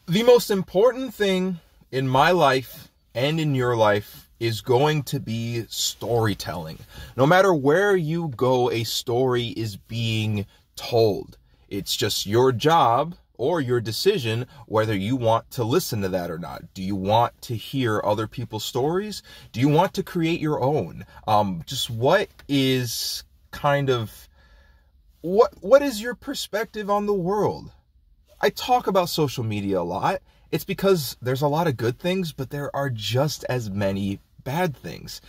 The most important thing in my life and in your life is going to be storytelling. No matter where you go, a story is being told. It's just your job or your decision whether you want to listen to that or not. Do you want to hear other people's stories? Do you want to create your own? Just what is what is your perspective on the world? I talk about social media a lot. It's because there's a lot of good things, but there are just as many bad things.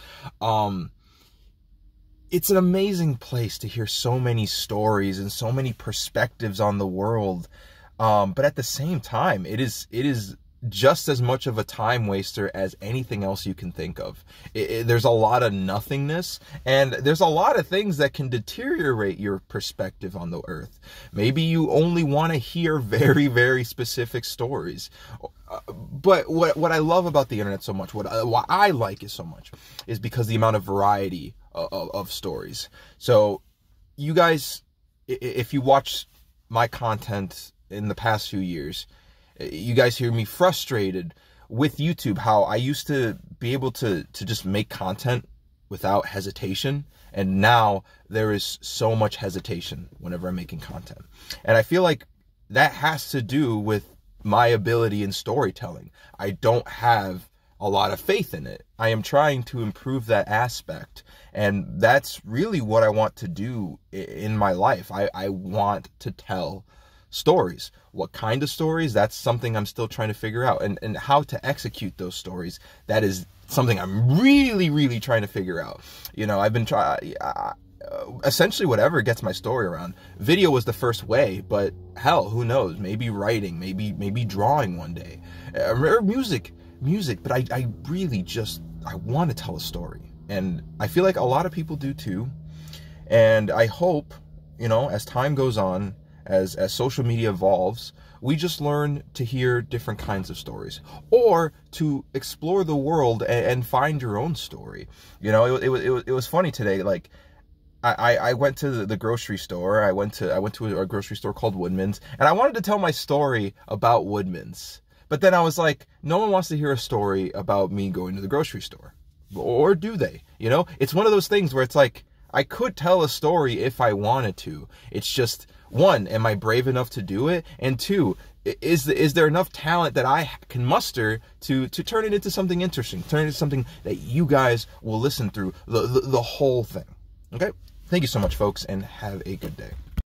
It's an amazing place to hear so many stories and so many perspectives on the world. But at the same time, it is just as much of a time waster as anything else you can think of. There's a lot of nothingness, and there's a lot of things that can deteriorate your perspective on the earth. Maybe you only want to hear very, very specific stories. But what I love about the internet so much, what I like it so much, is because the amount of variety of stories. So you guys, if you watch my content in the past few years, you guys hear me frustrated with YouTube, how I used to be able to just make content without hesitation. And now there is so much hesitation whenever I'm making content. And I feel like that has to do with my ability in storytelling. I don't have a lot of faith in it. I am trying to improve that aspect. And that's really what I want to do in my life. I want to tell stories. What kind of stories? That's something I'm still trying to figure out. And how to execute those stories, that is something I'm really, really trying to figure out. You know, I've been trying, essentially whatever gets my story around. Video was the first way, but hell, who knows? Maybe writing, maybe drawing one day. Or music, but I really just, I want to tell a story. And I feel like a lot of people do too. And I hope, you know, as time goes on, as social media evolves, we just learn to hear different kinds of stories, or to explore the world and find your own story. You know, it was funny today. Like, I went to the grocery store. I went to a grocery store called Woodman's, and I wanted to tell my story about Woodman's. But then I was like, no one wants to hear a story about me going to the grocery store. Or do they? You know, it's one of those things where it's like, I could tell a story if I wanted to. It's just, one, am I brave enough to do it? And two, is there enough talent that I can muster to turn it into something interesting, turn it into something that you guys will listen through the whole thing? Okay? Thank you so much, folks, and have a good day.